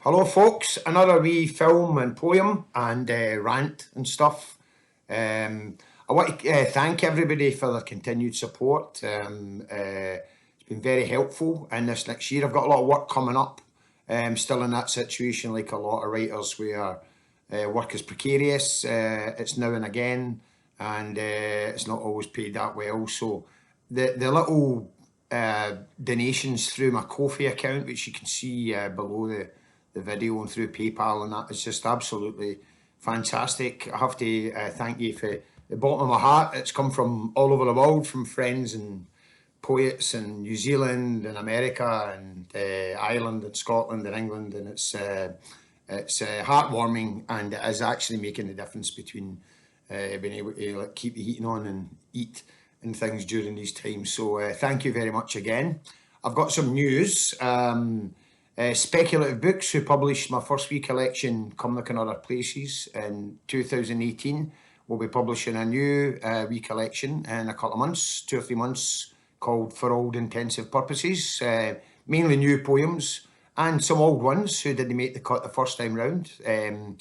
Hello folks, another wee film and poem and rant and stuff. I want to thank everybody for their continued support. It's been very helpful in this next year. I've got a lot of work coming up. Still in that situation like a lot of writers where work is precarious. It's now and again, and it's not always paid that well. So the little donations through my Ko-fi account, which you can see below the video and through PayPal, and that is just absolutely fantastic. I have to thank you for the bottom of my heart. It's come from all over the world, from friends and poets in New Zealand and America and Ireland and Scotland and England, and it's heartwarming, and it is actually making the difference between being able to keep the heating on and eat and things during these times. So thank you very much again. I've got some news. Speculative Books, who published my first wee collection, Come Looking Other Places, in 2018, will be publishing a new wee collection in a couple of months, 2 or 3 months, called For All Intensive Purposes. Mainly new poems and some old ones who didn't make the cut the first time round. And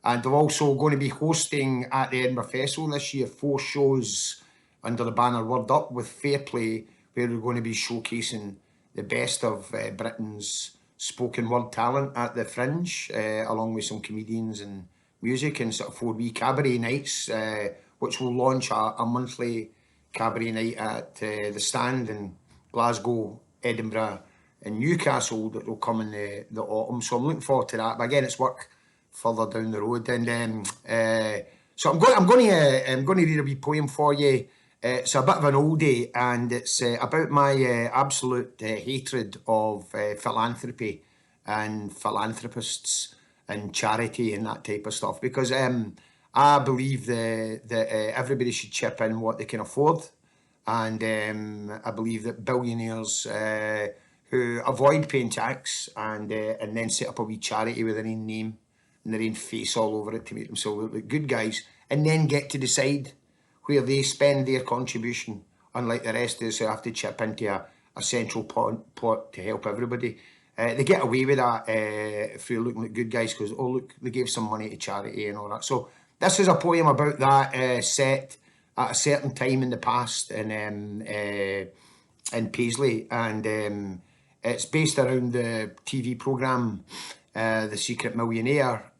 they're also going to be hosting at the Edinburgh Festival this year 4 shows under the banner Word Up with Fair Play, where we're going to be showcasing the best of Britain's spoken word talent at the Fringe, along with some comedians and music, and sort of 4 wee cabaret nights, which will launch a monthly cabaret night at the Stand in Glasgow, Edinburgh and Newcastle that will come in the autumn. So I'm looking forward to that. But again, it's work further down the road. And so I'm going to read a wee poem for you. It's a bit of an oldie, and it's about my absolute hatred of philanthropy and philanthropists and charity and that type of stuff, because I believe that everybody should chip in what they can afford, and I believe that billionaires who avoid paying tax and then set up a wee charity with their own name and their own face all over it to make themselves look like good guys, and then get to decide where they spend their contribution, unlike the rest of us who have to chip into a central pot to help everybody. They get away with that if you're looking like good guys, because, oh look, they gave some money to charity and all that. So this is a poem about that, set at a certain time in the past in Paisley, and it's based around the TV programme The Secret Millionaire,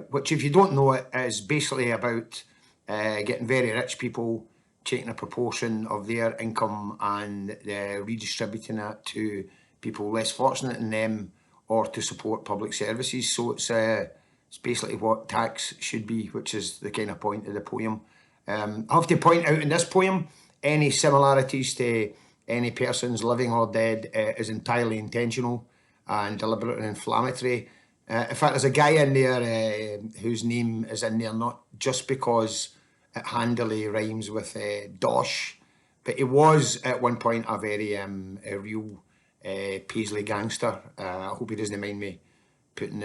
which, if you don't know it, is basically about getting very rich people, taking a proportion of their income and redistributing that to people less fortunate than them, or to support public services. So it's basically what tax should be, which is the kind of point of the poem. I have to point out in this poem, any similarities to any persons living or dead is entirely intentional and deliberate and inflammatory. In fact, there's a guy in there whose name is in there not just because it handily rhymes with dosh, but he was at one point a very a real Paisley gangster. I hope he doesn't mind me putting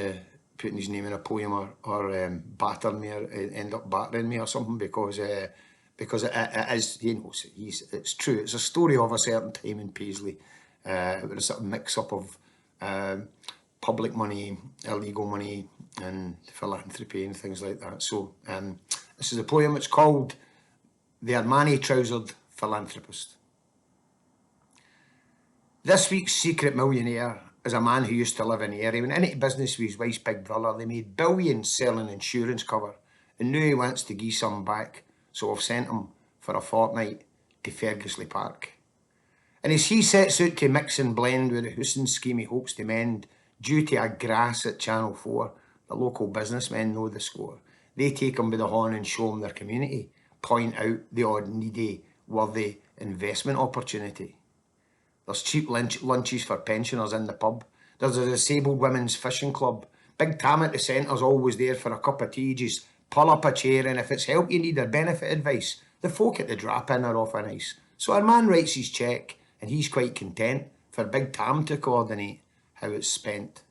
his name in a poem, or battering me, or end up battering me or something, because it is, you know, it's true. It's a story of a certain time in Paisley, with a sort of mix-up of public money, illegal money, and philanthropy and things like that. So this is a poem. It's called The Armani Trousered Philanthropist. This week's secret millionaire is a man who used to live in Erie. Went into business with his wife's big brother. They made billions selling insurance cover, and now he wants to give some back, so I've sent him for a fortnight to Fergusley Park. And as he sets out to mix and blend with the housing scheme he hopes to mend, due to a grass at Channel 4, the local businessmen know the score. They take him by the horn and show him their community, point out the odd needy, worthy investment opportunity. There's cheap lunches for pensioners in the pub. There's a disabled women's fishing club. Big Tam at the centre's always there for a cup of tea. Just pull up a chair, and if it's help you need or benefit advice, the folk at the drop-in are often nice. So our man writes his cheque, and he's quite content for Big Tam to coordinate how it's spent.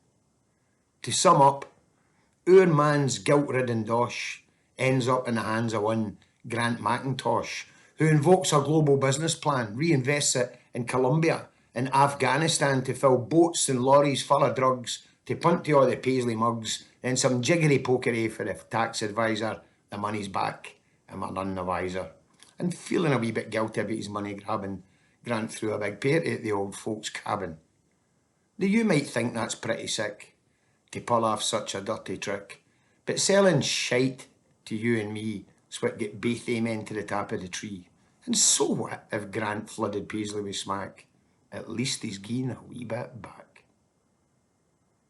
To sum up, our man's guilt-ridden dosh ends up in the hands of one Grant McIntosh, who invokes a global business plan, reinvests it in Colombia and Afghanistan to fill boats and lorries full of drugs to punt to all the Paisley mugs, then some jiggery pokery for the tax advisor, the money's back, and we're none the wiser. And feeling a wee bit guilty about his money grabbing, Grant threw a big party at the old folks' cabin. Now you might think that's pretty sick, to pull off such a dirty trick, but selling shite to you and me is what get both men to the top of the tree. And so what if Grant flooded Paisley with smack? At least he's gien a wee bit back.